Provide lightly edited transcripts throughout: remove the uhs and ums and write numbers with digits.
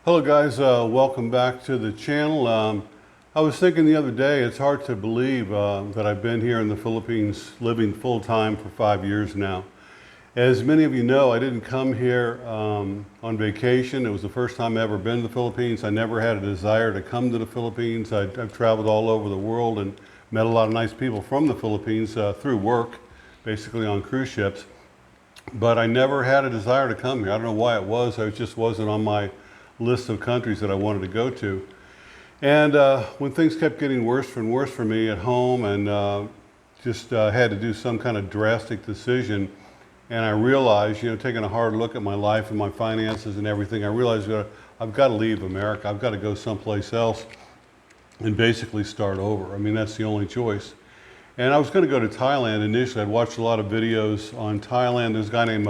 Hello guys, welcome back to the channel. I was thinking the other day, it's hard to believe that I've been here in the Philippines living full-time for 5 years now. As many of you know, I didn't come here on vacation. It was the first time I ever been to the Philippines. I never had a desire to come to the Philippines. I've traveled all over the world and met a lot of nice people from the Philippines through work, basically on cruise ships. But I never had a desire to come here. I don't know why it was. It just wasn't on my list of countries that I wanted to go to. And when things kept getting worse and worse for me at home and just had to do some kind of drastic decision, and I realized, taking a hard look at my life and my finances and everything, I realized I've got to leave America. I've got to go someplace else and basically start over. I mean, that's the only choice. And I was going to go to Thailand initially. I'd watched a lot of videos on Thailand. There's a guy named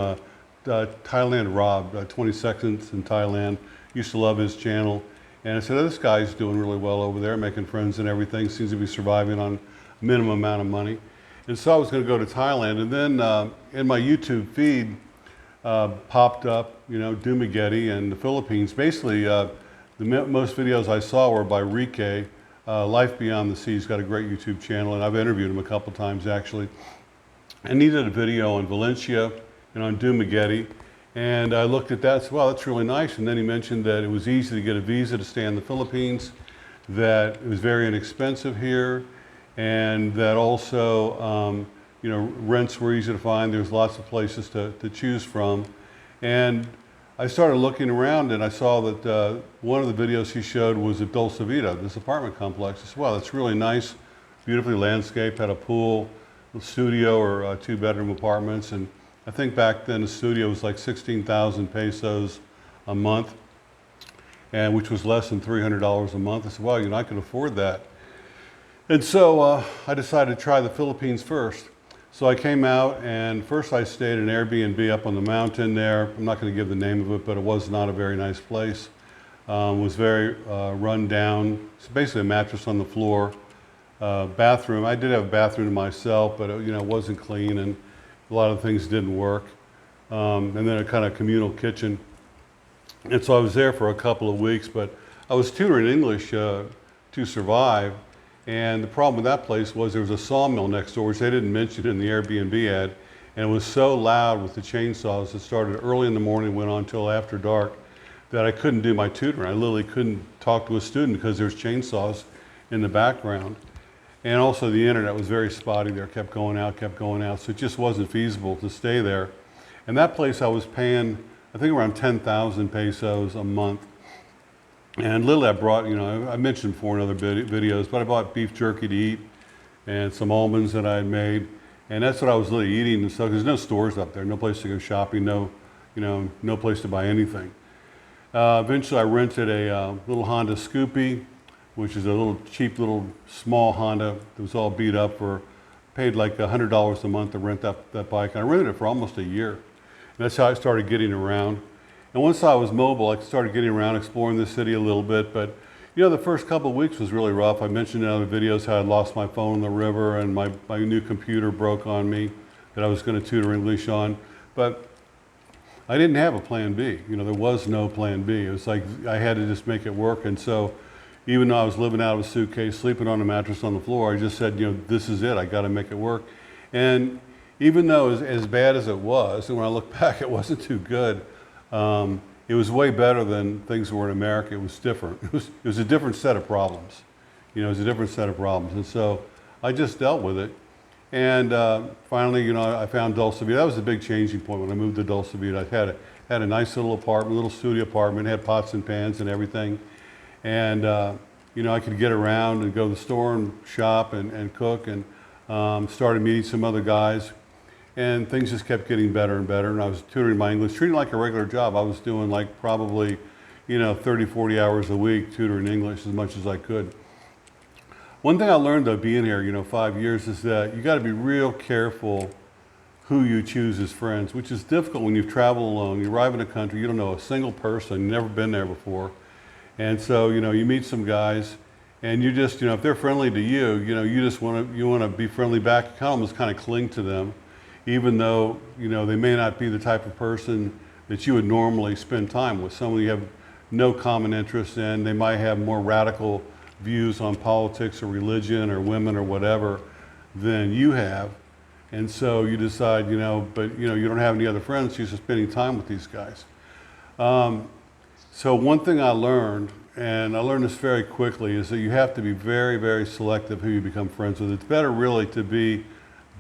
Thailand Rob, 20 Seconds in Thailand. Used to love his channel. And I said, oh, this guy's doing really well over there, making friends and everything. Seems to be surviving on a minimum amount of money. And so I was going to go to Thailand. And then in my YouTube feed popped up, Dumaguete and the Philippines. Basically, most videos I saw were by Rike. Life Beyond the Sea. He's got a great YouTube channel, and I've interviewed him a couple times actually. And he did a video on Valencia and on Dumaguete, and I looked at that and said, wow, that's really nice. And then he mentioned that it was easy to get a visa to stay in the Philippines, that it was very inexpensive here, and that also rents were easy to find. There's lots of places to choose from. And I started looking around and I saw that one of the videos he showed was at Dulce Vita, this apartment complex. I said, wow, that's really nice, beautifully landscaped, had a pool, a studio or 2-bedroom apartments. And I think back then the studio was like 16,000 pesos a month, and which was less than $300 a month. I said, well, I could afford that. And so I decided to try the Philippines first. So I came out and first I stayed in an Airbnb up on the mountain there. I'm not going to give the name of it, but it was not a very nice place. It was very run down. It's basically a mattress on the floor. Bathroom, I did have a bathroom to myself, but it wasn't clean and a lot of things didn't work. And then a kind of communal kitchen. And so I was there for a couple of weeks, but I was tutoring English to survive. And the problem with that place was there was a sawmill next door, which they didn't mention in the Airbnb ad. And it was so loud with the chainsaws. It started early in the morning, went on until after dark, that I couldn't do my tutoring. I literally couldn't talk to a student because there's chainsaws in the background. And also the internet was very spotty there, kept going out. So it just wasn't feasible to stay there. And that place I was paying, I think around 10,000 pesos a month. And literally I brought, I mentioned before in other videos, but I bought beef jerky to eat and some almonds that I had made. And that's what I was literally eating and stuff. There's no stores up there, no place to go shopping, no place to buy anything. Eventually I rented a little Honda Scoopy, which is a little cheap little small Honda that was all beat up paid like $100 a month to rent that bike. And I rented it for almost a year. And that's how I started getting around. And once I was mobile, I started getting around, exploring the city a little bit. But, the first couple of weeks was really rough. I mentioned in other videos how I lost my phone in the river and my new computer broke on me that I was going to tutor English on. But I didn't have a plan B. There was no plan B. It was like I had to just make it work. And so even though I was living out of a suitcase, sleeping on a mattress on the floor, I just said, this is it. I got to make it work. And even though as bad as it was, and when I look back, it wasn't too good. It was way better than things were in America. It was different. It was a different set of problems. It was a different set of problems. And so I just dealt with it. And finally, I found Dulce Vita. That was a big changing point when I moved to Dulce Vita. I had a nice little apartment, little studio apartment, had pots and pans and everything. And, I could get around and go to the store and shop and cook and started meeting some other guys. And things just kept getting better and better. And I was tutoring my English, treating it like a regular job. I was doing like probably, 30, 40 hours a week tutoring English as much as I could. One thing I learned though being here, 5 years, is that you got to be real careful who you choose as friends, which is difficult when you've traveled alone. You arrive in a country, you don't know a single person, you've never been there before. And so, you meet some guys and you just, if they're friendly to you, you just want to be friendly back. You kind of almost cling to them, even though, they may not be the type of person that you would normally spend time with. Someone you have no common interests in. They might have more radical views on politics or religion or women or whatever than you have. And so you decide, but you don't have any other friends, so you're just spending time with these guys. So one thing I learned, and I learned this very quickly, is that you have to be very, very selective who you become friends with. It's better really to be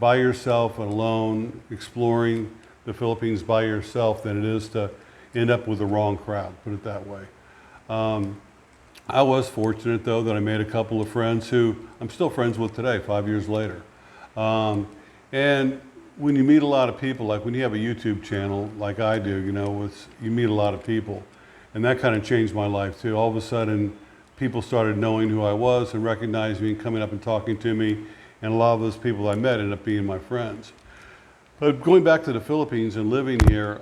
by yourself and alone, exploring the Philippines by yourself, than it is to end up with the wrong crowd, put it that way. I was fortunate though that I made a couple of friends who I'm still friends with today, 5 years later. And when you meet a lot of people, like when you have a YouTube channel like I do, you meet a lot of people. And that kind of changed my life too. All of a sudden, people started knowing who I was and recognizing me and coming up and talking to me. And a lot of those people I met ended up being my friends. But going back to the Philippines and living here,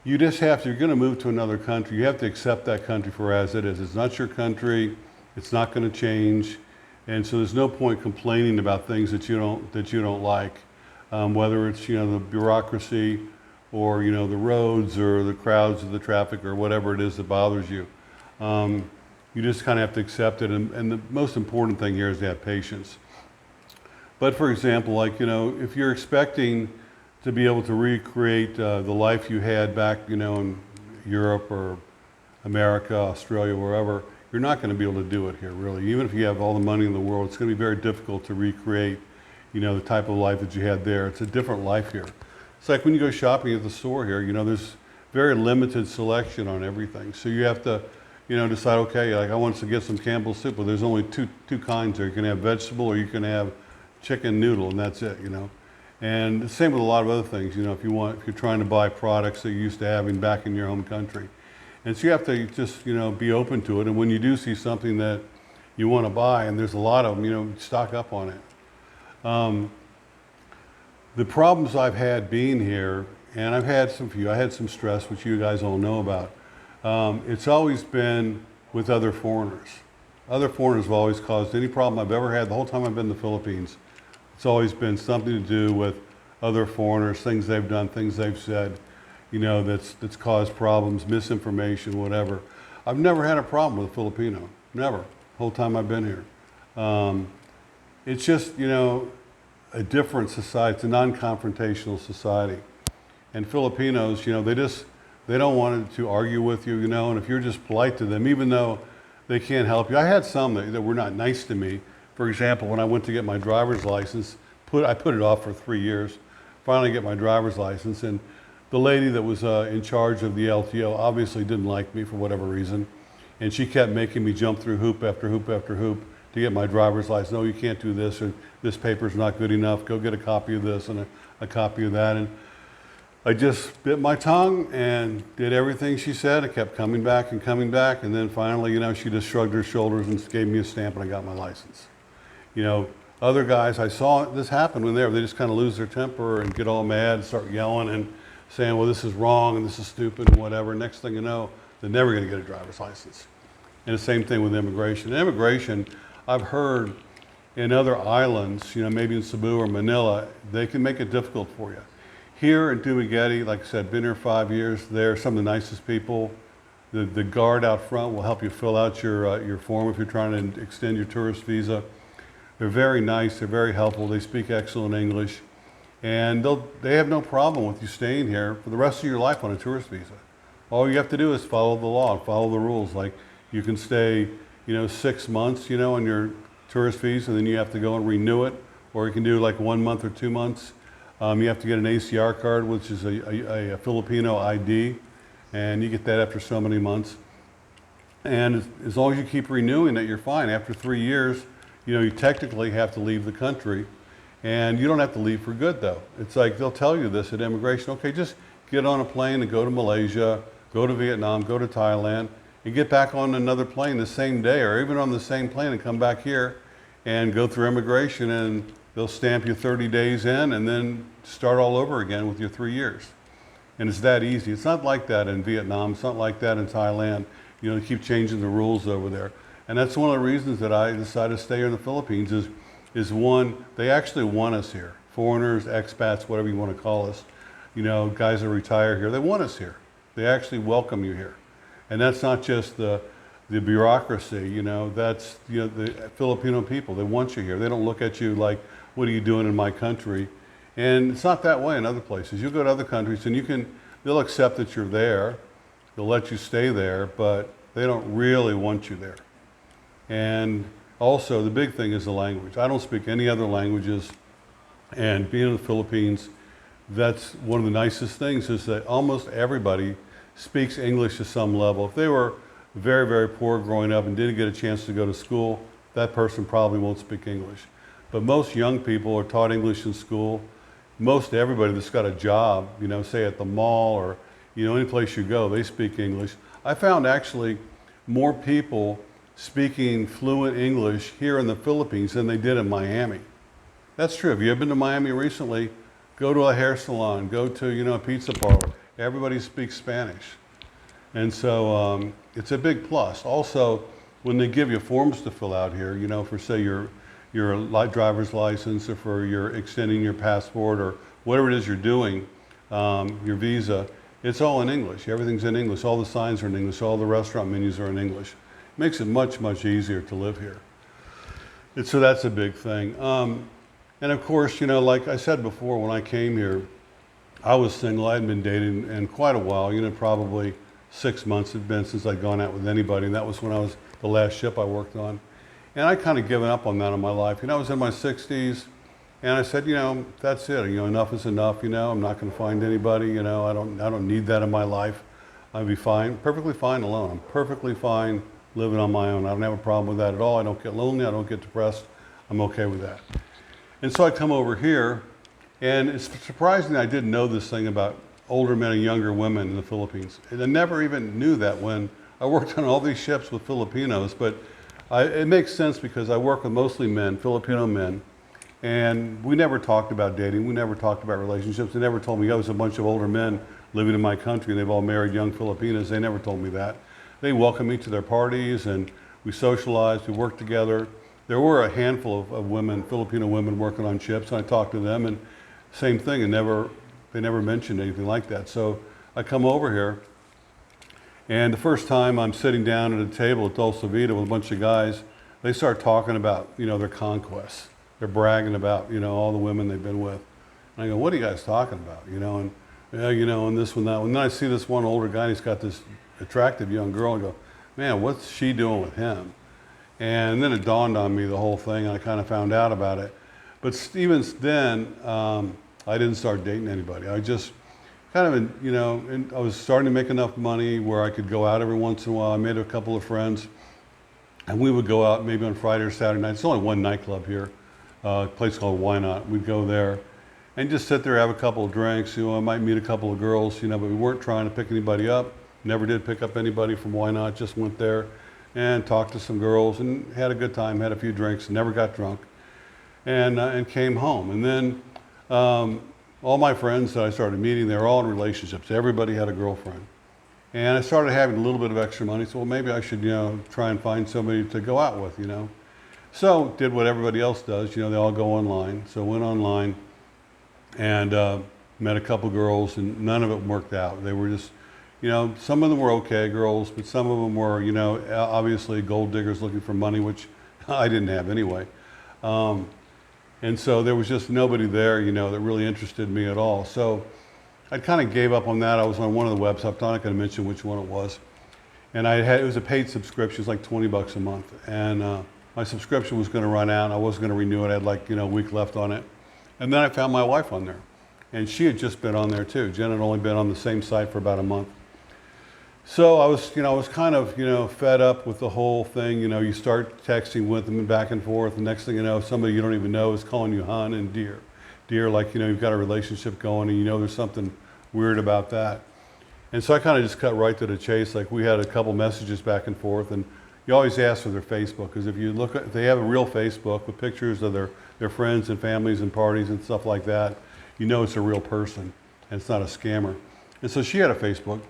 you just you're going to move to another country. You have to accept that country for as it is. It's not your country. It's not going to change. And so there's no point complaining about things that you don't like, whether it's, the bureaucracy, or the roads or the crowds or the traffic or whatever it is that bothers you. You just kind of have to accept it, and the most important thing here is to have patience. But for example, like if you're expecting to be able to recreate the life you had back in Europe or America, Australia, wherever, you're not going to be able to do it here really. Even if you have all the money in the world, it's going to be very difficult to recreate the type of life that you had there. It's a different life here. It's like when you go shopping at the store here, there's very limited selection on everything. So you have to, decide, okay, like I want to get some Campbell's soup, but there's only two kinds there. You can have vegetable or you can have chicken noodle, and that's it, And the same with a lot of other things, if you're trying to buy products that you're used to having back in your home country. And so you have to just, be open to it. And when you do see something that you want to buy, and there's a lot of them, stock up on it. The problems I've had being here, and I've had I had some stress, which you guys all know about. It's always been with other foreigners. Other foreigners have always caused any problem I've ever had the whole time I've been in the Philippines. It's always been something to do with other foreigners, things they've done, things they've said, that's caused problems, misinformation, whatever. I've never had a problem with a Filipino, never, the whole time I've been here. It's just, a different society. It's a non-confrontational society. And Filipinos, they don't want to argue with you, and if you're just polite to them, even though they can't help you. I had some that were not nice to me. For example, when I went to get my driver's license, I put it off for 3 years, finally get my driver's license, and the lady that was in charge of the LTO obviously didn't like me for whatever reason, and she kept making me jump through hoop after hoop after hoop to get my driver's license. No, you can't do this, or this paper's not good enough. Go get a copy of this and a copy of that. And I just bit my tongue and did everything she said. I kept coming back, and then finally, she just shrugged her shoulders and gave me a stamp, and I got my license. Other guys, I saw this happen when they just kind of lose their temper and get all mad and start yelling and saying, well, this is wrong and this is stupid and whatever. Next thing you know, they're never going to get a driver's license. And the same thing with immigration. Immigration, I've heard in other islands, maybe in Cebu or Manila, they can make it difficult for you. Here in Dumaguete, like I said, been here 5 years, they're some of the nicest people. The guard out front will help you fill out your form if you're trying to extend your tourist visa. They're very nice, they're very helpful, they speak excellent English, and they have no problem with you staying here for the rest of your life on a tourist visa. All you have to do is follow the law, follow the rules. Like you can stay, 6 months, on your tourist visa, and then you have to go and renew it, or you can do like 1 month or 2 months. You have to get an ACR card, which is a Filipino ID, and you get that after so many months. And as long as you keep renewing it, you're fine. After 3 years, you technically have to leave the country, and you don't have to leave for good though. It's like they'll tell you this at immigration, okay, just get on a plane and go to Malaysia, go to Vietnam, go to Thailand, and get back on another plane the same day, or even on the same plane and come back here and go through immigration, and they'll stamp you 30 days in and then start all over again with your 3 years. And it's that easy. It's not like that in Vietnam. It's not like that in Thailand. They keep changing the rules over there. And that's one of the reasons that I decided to stay here in the Philippines is one, they actually want us here. Foreigners, expats, whatever you want to call us, guys that retire here, they want us here. They actually welcome you here. And that's not just the bureaucracy, that's the Filipino people. They want you here. They don't look at you like, what are you doing in my country? And it's not that way in other places. You go to other countries and they'll accept that you're there. They'll let you stay there, but they don't really want you there. And also the big thing is the language. I don't speak any other languages, and being in the Philippines, that's one of the nicest things is that almost everybody speaks English to some level. If they were very, very poor growing up and didn't get a chance to go to school, that person probably won't speak English. But most young people are taught English in school. Most everybody that's got a job, say at the mall or any place you go, they speak English. I found actually more people speaking fluent English here in the Philippines than they did in Miami. That's true. If you have been to Miami recently, go to a hair salon, go to a pizza parlor. Everybody speaks Spanish. And so it's a big plus. Also, when they give you forms to fill out here, for say your driver's license or for your extending your passport or whatever it is you're doing, your visa, it's all in English. Everything's in English. All the signs are in English. All the restaurant menus are in English. It makes it much, much easier to live here. And so that's a big thing. And of course, like I said before, when I came here, I was single. I hadn't been dating in quite a while, probably 6 months had been since I'd gone out with anybody. And that was when I was the last ship I worked on. And I kind of given up on that in my life. I was in my 60s and I said, that's it. Enough is enough. I'm not going to find anybody. I don't need that in my life. I'd be fine, perfectly fine alone. I'm perfectly fine living on my own. I don't have a problem with that at all. I don't get lonely. I don't get depressed. I'm okay with that. And so I come over here, and it's surprising I didn't know this thing about older men and younger women in the Philippines. And I never even knew that when I worked on all these ships with Filipinos, but it makes sense because I work with mostly men, Filipino men, and we never talked about dating. We never talked about relationships. They never told me, I was a bunch of older men living in my country, and they've all married young Filipinas. They never told me that. They welcomed me to their parties, and we socialized, we worked together. There were a handful of women, Filipino women working on ships, and I talked to them, and same thing, and they never mentioned anything like that. So I come over here, and the first time I'm sitting down at a table at Dulce Vita with a bunch of guys, they start talking about, their conquests. They're bragging about, all the women they've been with. And I go, what are you guys talking about? And this one, that one. And then I see this one older guy, and he's got this attractive young girl, and I go, man, what's she doing with him? And then it dawned on me, the whole thing, and I kind of found out about it. But even then, I didn't start dating anybody. I just kind of, and I was starting to make enough money where I could go out every once in a while. I made a couple of friends, and we would go out maybe on Friday or Saturday night. It's only one nightclub here, a place called Why Not. We'd go there and just sit there, have a couple of drinks. I might meet a couple of girls, but we weren't trying to pick anybody up. Never did pick up anybody from Why Not. Just went there and talked to some girls and had a good time, had a few drinks, never got drunk, and came home. And then all my friends that I started meeting, they were all in relationships. Everybody had a girlfriend. And I started having a little bit of extra money, so well, maybe I should, try and find somebody to go out with, So did what everybody else does, they all go online. So went online and met a couple girls, and none of it worked out. They were just, some of them were okay girls, but some of them were, obviously gold diggers looking for money, which I didn't have anyway. And so there was just nobody there, that really interested me at all. So I kind of gave up on that. I was on one of the websites. I'm not going to mention which one it was. And it was a paid subscription. It was like $20 a month. And my subscription was going to run out. I wasn't going to renew it. I had like, a week left on it. And then I found my wife on there. And she had just been on there too. Jen had only been on the same site for about a month. So I was kind of, fed up with the whole thing. You start texting with them and back and forth. The next thing you know, somebody you don't even know is calling you hon and dear. Dear, like, you've got a relationship going and there's something weird about that. And so I kind of just cut right to the chase. Like, we had a couple messages back and forth, and you always ask for their Facebook, because if they have a real Facebook with pictures of their friends and families and parties and stuff like that, it's a real person and it's not a scammer. And so she had a Facebook.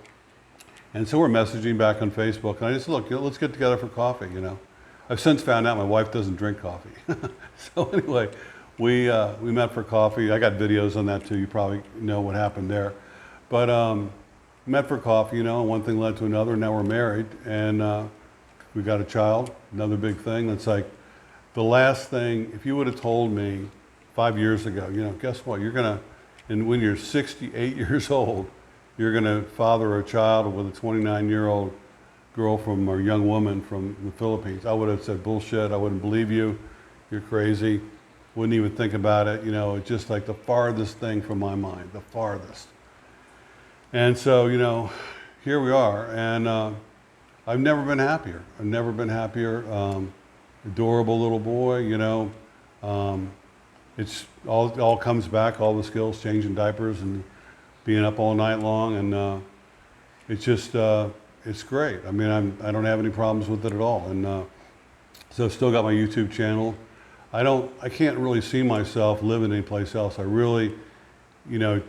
And so we're messaging back on Facebook, and I just said, look, let's get together for coffee, I've since found out my wife doesn't drink coffee. So anyway, we met for coffee. I got videos on that too. You probably know what happened there. But met for coffee, and one thing led to another. Now we're married, and we got a child, another big thing. That's like the last thing, if you would have told me 5 years ago, guess what? And when you're 68 years old, you're gonna father a child with a 29-year-old girl or young woman from the Philippines. I would have said bullshit. I wouldn't believe you. You're crazy. Wouldn't even think about it. It's just like the farthest thing from my mind, the farthest. And so, here we are. And I've never been happier. I've never been happier. Adorable little boy, it's all comes back, all the skills, changing diapers and being up all night long. And it's just, it's great. I mean, I don't have any problems with it at all. And so I've still got my YouTube channel. I can't really see myself living anyplace else. I really,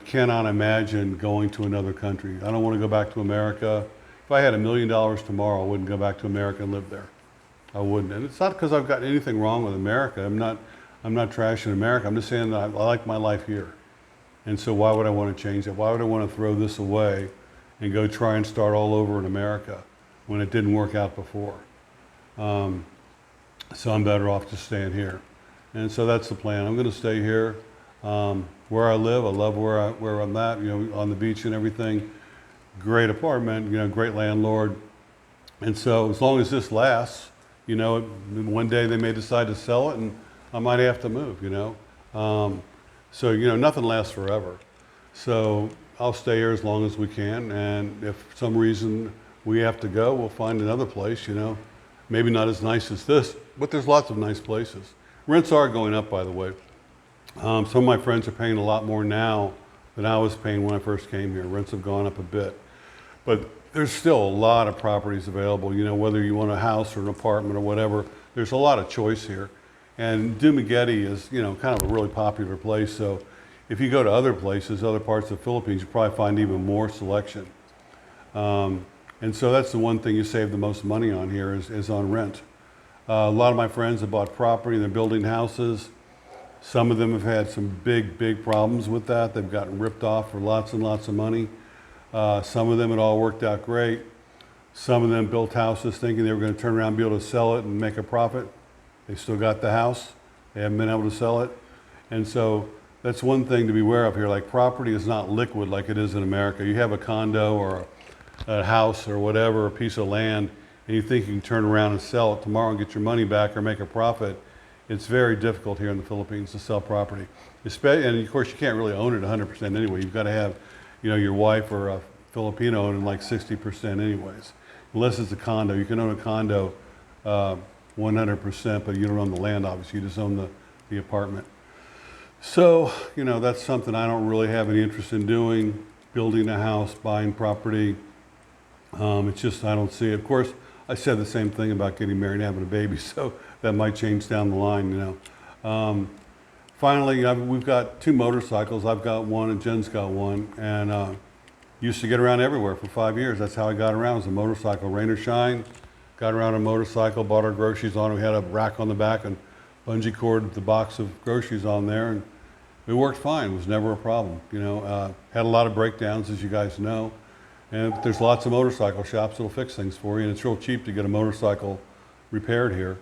cannot imagine going to another country. I don't want to go back to America. If I had $1 million tomorrow, I wouldn't go back to America and live there. I wouldn't. And it's not because I've got anything wrong with America. I'm not trashing America. I'm just saying that I like my life here. And so why would I want to change it? Why would I want to throw this away and go try and start all over in America when it didn't work out before? So I'm better off just staying here. And so that's the plan. I'm going to stay here where I live. I love where I'm at, on the beach and everything. Great apartment, great landlord. And so as long as this lasts, one day they may decide to sell it and I might have to move, So, nothing lasts forever. So I'll stay here as long as we can. And if for some reason we have to go, we'll find another place, Maybe not as nice as this, but there's lots of nice places. Rents are going up, by the way. Some of my friends are paying a lot more now than I was paying when I first came here. Rents have gone up a bit. But there's still a lot of properties available, whether you want a house or an apartment or whatever. There's a lot of choice here. And Dumaguete is, kind of a really popular place. So if you go to other places, other parts of the Philippines, you probably find even more selection. And so that's the one thing you save the most money on here is on rent. A lot of my friends have bought property, they're building houses. Some of them have had some big problems with that. They've gotten ripped off for lots and lots of money. Some of them it all worked out great. Some of them built houses thinking they were going to turn around and be able to sell it and make a profit. They still got the house. They haven't been able to sell it. And so that's one thing to be aware of here. Like, property is not liquid like it is in America. You have a condo or a house or whatever, a piece of land, and you think you can turn around and sell it tomorrow and get your money back or make a profit. It's very difficult here in the Philippines to sell property. And of course, you can't really own it 100% anyway. You've got to have, your wife or a Filipino owning like 60% anyways. Unless it's a condo. You can own a condo 100%, but you don't own the land, obviously. You just own the apartment. So, that's something I don't really have any interest in doing, building a house, buying property. It's just, I don't see it. Of course, I said the same thing about getting married and having a baby, so that might change down the line, Finally, we've got 2 motorcycles. I've got one and Jen's got one, and used to get around everywhere for 5 years. That's how I got around, was a motorcycle, rain or shine. Got around a motorcycle, bought our groceries on it. We had a rack on the back and bungee cord the box of groceries on there, and it worked fine. It was never a problem, Had a lot of breakdowns, as you guys know. And there's lots of motorcycle shops that'll fix things for you, and it's real cheap to get a motorcycle repaired here.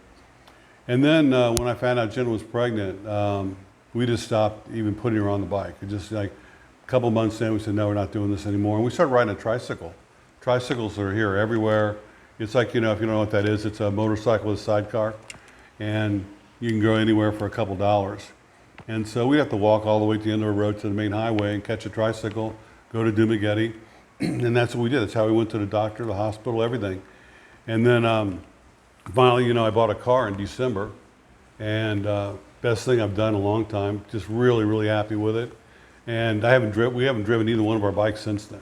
And then when I found out Jen was pregnant, we just stopped even putting her on the bike. It just like a couple months in, we said, no, we're not doing this anymore. And we started riding a tricycle. Tricycles are here everywhere. It's like, if you don't know what that is, it's a motorcycle with a sidecar. And you can go anywhere for a couple dollars. And so we have to walk all the way to the end of the road to the main highway and catch a tricycle, go to Dumaguete. And that's what we did. That's how we went to the doctor, the hospital, everything. And then finally, I bought a car in December. And best thing I've done in a long time. Just really, really happy with it. And we haven't driven either one of our bikes since then.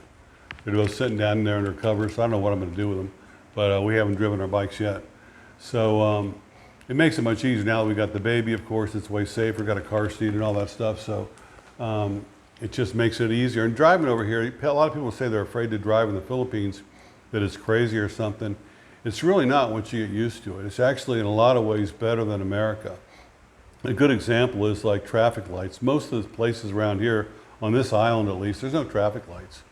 They're both sitting down there under cover, so I don't know what I'm going to do with them. But we haven't driven our bikes yet. So it makes it much easier now that we got the baby. Of course, it's way safer, got a car seat and all that stuff. So it just makes it easier. And driving over here, a lot of people say they're afraid to drive in the Philippines, that it's crazy or something. It's really not once you get used to it. It's actually in a lot of ways better than America. A good example is like traffic lights. Most of the places around here, on this island at least, there's no traffic lights.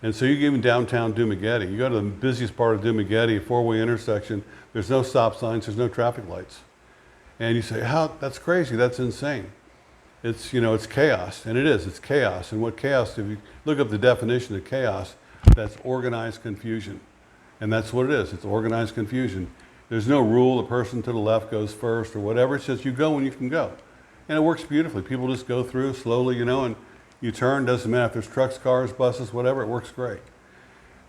And so you get in downtown Dumaguete, you go to the busiest part of Dumaguete, a four-way intersection, there's no stop signs, there's no traffic lights. And you say, how, that's crazy, that's insane. It's, you know, it's chaos, and it is, it's chaos. And what chaos, if you look up the definition of chaos, that's organized confusion. And that's what it is, it's organized confusion. There's no rule, the person to the left goes first or whatever, it's just you go when you can go. And it works beautifully. People just go through slowly, you know, and you turn, doesn't matter if there's trucks, cars, buses, whatever, it works great.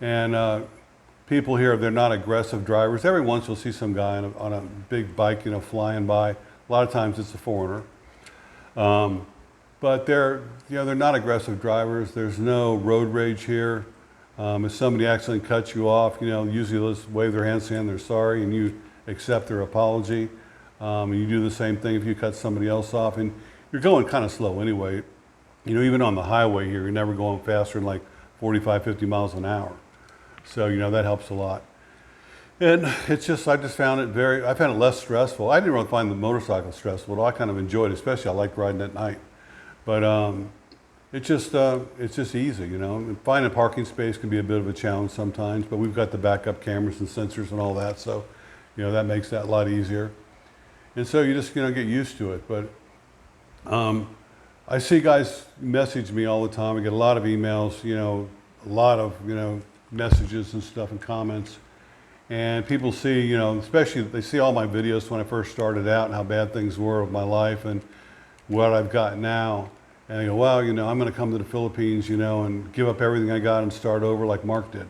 And people here, they're not aggressive drivers. Every once you'll see some guy on a big bike, you know, flying by. A lot of times it's a foreigner. But they're, you know, they're not aggressive drivers. There's no road rage here. If somebody accidentally cuts you off, you know, usually they'll just wave their hands saying they're sorry and you accept their apology. And you do the same thing if you cut somebody else off. And you're going kind of slow anyway. You know, even on the highway here, you're never going faster than like 45, 50 miles an hour. So, you know, that helps a lot. And it's just, I found it less stressful. I didn't really find the motorcycle stressful at all. I kind of enjoyed it, especially I liked riding at night. But it's just easy, you know. And finding a parking space can be a bit of a challenge sometimes, but we've got the backup cameras and sensors and all that. So, you know, that makes that a lot easier. And so you just, you know, get used to it. But I see guys message me all the time. I get a lot of emails, you know, a lot of, you know, messages and stuff and comments. And people see, you know, especially they see all my videos when I first started out and how bad things were with my life and what I've got now. And they go, wow, you know, I'm going to come to the Philippines, you know, and give up everything I got and start over like Mark did.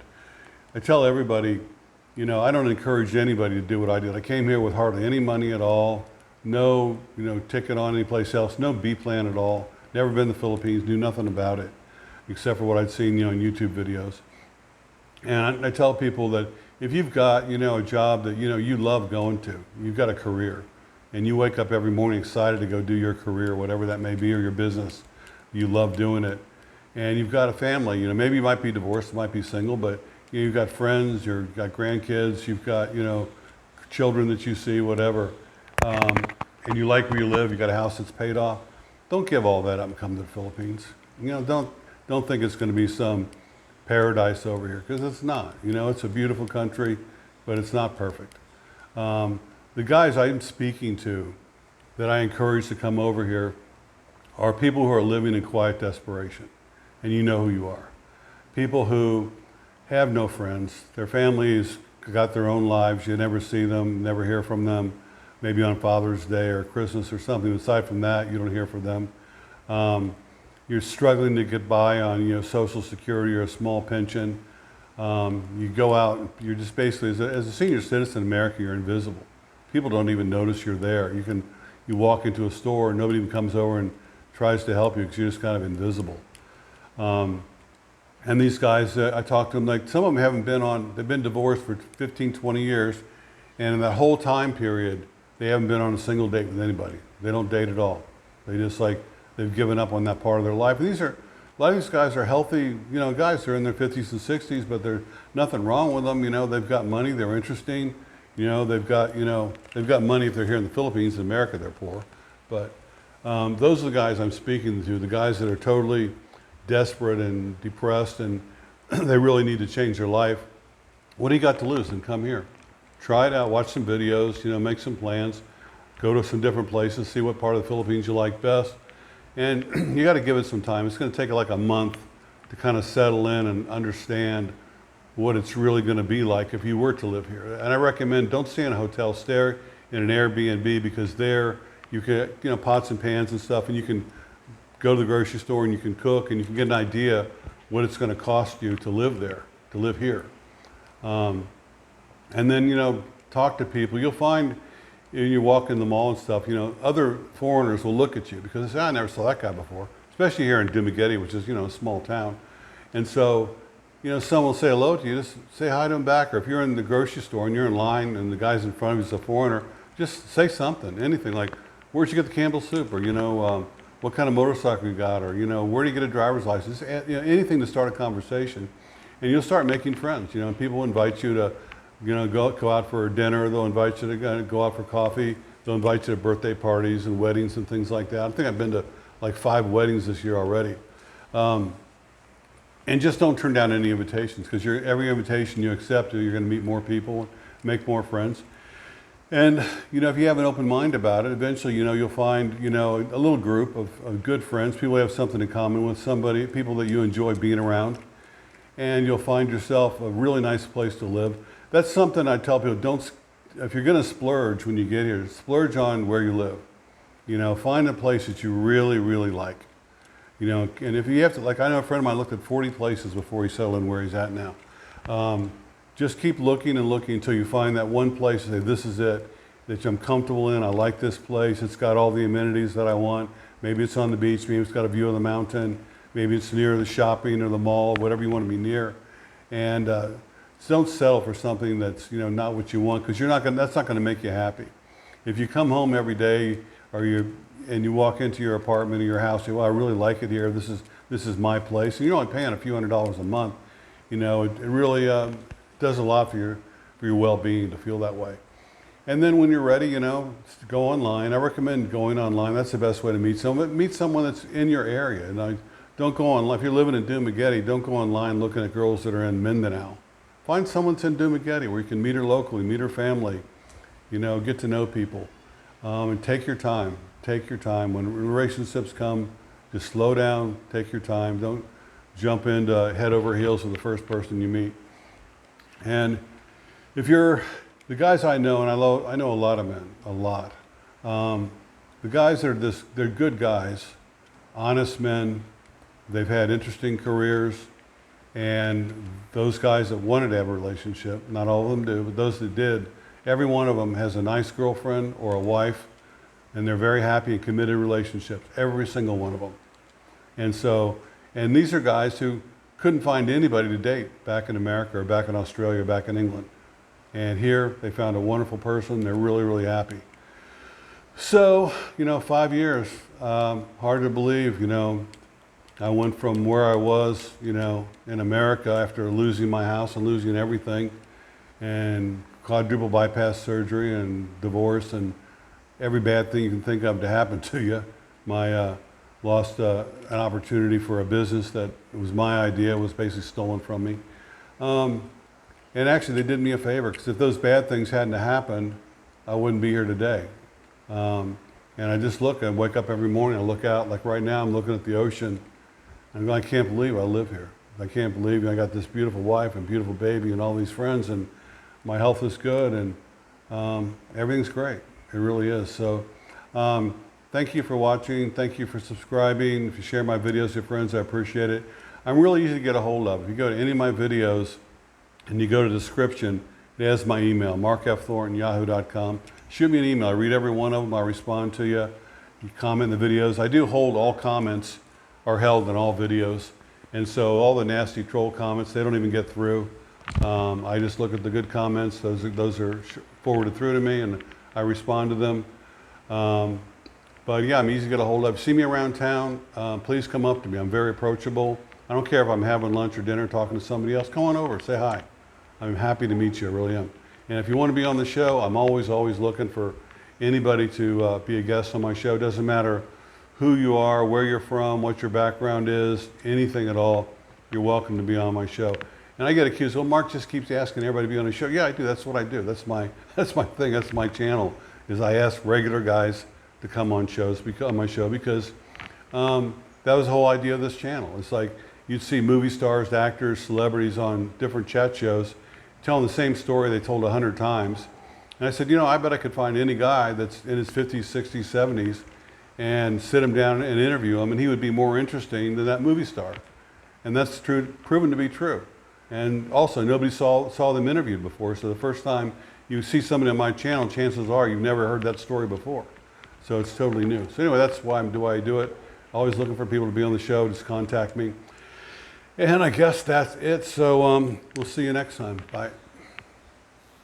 I tell everybody, you know, I don't encourage anybody to do what I did. I came here with hardly any money at all, no, you know, ticket on any place else, no B plan at all. Never been to the Philippines, knew nothing about it, except for what I'd seen, you know, in YouTube videos. And I tell people that if you've got, you know, a job that, you know, you love going to, you've got a career, and you wake up every morning excited to go do your career, whatever that may be, or your business, you love doing it, and you've got a family, you know, maybe you might be divorced, you might be single, but you know, you've got friends, you've got grandkids, you've got, you know, children that you see, whatever, and you like where you live, you've got a house that's paid off, don't give all that up and come to the Philippines. You know, don't think it's going to be some paradise over here, because it's not. You know, it's a beautiful country, but it's not perfect. The guys I'm speaking to that I encourage to come over here are people who are living in quiet desperation, and you know who you are. People who have no friends, their families got their own lives, you never see them, never hear from them, maybe on Father's Day or Christmas or something. Aside from that, you don't hear from them. You're struggling to get by on, you know, Social Security or a small pension. You go out, you're just basically, as a senior citizen in America, you're invisible. People don't even notice you're there. You walk into a store and nobody even comes over and tries to help you because you're just kind of invisible. And these guys, I talk to them, like some of them they've been divorced for 15, 20 years, and in that whole time period, they haven't been on a single date with anybody. They don't date at all. They just like, they've given up on that part of their life. And a lot of these guys are healthy, you know, guys. They're in their 50s and 60s, but there's nothing wrong with them. You know, they've got money. They're interesting. You know, they've got money if they're here in the Philippines. In America, they're poor. But those are the guys I'm speaking to, the guys that are totally desperate and depressed, and they really need to change their life. What do you got to lose? And come here. Try it out. Watch some videos. You know, make some plans. Go to some different places. See what part of the Philippines you like best. And you got to give it some time. It's going to take like a month to kind of settle in and understand what it's really going to be like if you were to live here. And I recommend don't stay in a hotel, stay in an Airbnb, because there you can, you know, pots and pans and stuff, and you can go to the grocery store and you can cook and you can get an idea what it's going to cost you to live there, to live here. And then, you know, talk to people. You'll find, you walk in the mall and stuff, you know, other foreigners will look at you because they say, I never saw that guy before, especially here in Dumaguete, which is, you know, a small town. And so, you know, someone will say hello to you, just say hi to them back. Or if you're in the grocery store and you're in line and the guy's in front of you is a foreigner, just say something, anything like, where'd you get the Campbell soup? Or, you know, what kind of motorcycle you got? Or, you know, where do you get a driver's license? You know, anything to start a conversation. And you'll start making friends, you know, and people invite you to, you know, go out for dinner. They'll invite you to go out for coffee. They'll invite you to birthday parties and weddings and things like that. I think I've been to like 5 weddings this year already. And just don't turn down any invitations, because every invitation you accept, you're going to meet more people, make more friends. And, you know, if you have an open mind about it, eventually, you know, you'll find, you know, a little group of good friends, people who have something in common with somebody, people that you enjoy being around. And you'll find yourself a really nice place to live. That's something I tell people, if you're going to splurge when you get here, splurge on where you live. You know, find a place that you really, really like. You know, and if you have to, like, I know a friend of mine looked at 40 places before he settled in where he's at now. Just keep looking and looking until you find that one place and say, this is it, that I'm comfortable in, I like this place, it's got all the amenities that I want. Maybe it's on the beach, maybe it's got a view of the mountain, maybe it's near the shopping or the mall, whatever you want to be near. And don't settle for something that's, you know, not what you want, because that's not going to make you happy. If you come home every day and you walk into your apartment or your house, you say, well, I really like it here, this is my place, and you're only paying a few $100s a month, you know, it really does a lot for your well-being to feel that way. And then when you're ready, you know, go online. I recommend going online. That's the best way to meet someone. Meet someone that's in your area. And don't go online. If you're living in Dumaguete, don't go online looking at girls that are in Mindanao. Find someone that's in Dumaguete where you can meet her locally, meet her family, you know, get to know people. And take your time. Take your time. When relationships come, just slow down, take your time. Don't jump into head over heels with the first person you meet. And if you're, the guys I know, and I know a lot of men, a lot. The guys they're good guys, honest men. They've had interesting careers, and those guys that wanted to have a relationship, not all of them do, but those that did, every one of them has a nice girlfriend or a wife, and they're very happy and committed relationships, every single one of them. And these are guys who couldn't find anybody to date back in America or back in Australia or back in England. And here they found a wonderful person. They're really, really happy. So, you know, 5 years, hard to believe, you know, I went from where I was, you know, in America after losing my house and losing everything, and quadruple bypass surgery and divorce and every bad thing you can think of to happen to you. Lost an opportunity for a business that was my idea, was basically stolen from me. And actually they did me a favor, because if those bad things hadn't happened, I wouldn't be here today. And I just I wake up every morning, I look out, like right now I'm looking at the ocean, and I can't believe I live here. I can't believe I got this beautiful wife and beautiful baby and all these friends, and my health is good, and everything's great. It really is. So thank you for watching. Thank you for subscribing. If you share my videos with your friends, I appreciate it. I'm really easy to get a hold of. If you go to any of my videos and you go to the description, it has my email, markfthornton@yahoo.com. Shoot me an email. I read every one of them. I respond to you. You comment in the videos. I do hold all comments are held in all videos. And so all the nasty troll comments, they don't even get through. I just look at the good comments. Those are forwarded through to me, and I respond to them. But yeah, I'm easy to get a hold of. See me around town, please come up to me. I'm very approachable. I don't care if I'm having lunch or dinner talking to somebody else. Come on over, say hi. I'm happy to meet you, I really am. And if you want to be on the show, I'm always looking for anybody to be a guest on my show. Doesn't matter who you are, where you're from, what your background is, anything at all, you're welcome to be on my show. And I get accused, well, Mark just keeps asking everybody to be on the show. Yeah, I do, that's what I do. That's my thing, that's my channel, is I ask regular guys to come on my show, because that was the whole idea of this channel. It's like you'd see movie stars, actors, celebrities on different chat shows telling the same story they told 100 times. And I said, you know, I bet I could find any guy that's in his 50s, 60s, 70s and sit him down and interview him, and he would be more interesting than that movie star. And that's proven to be true. And also, nobody saw them interviewed before, so the first time you see somebody on my channel, chances are you've never heard that story before. So it's totally new. So anyway, that's why I do it. Always looking for people to be on the show. Just contact me. And I guess that's it. So we'll see you next time. Bye.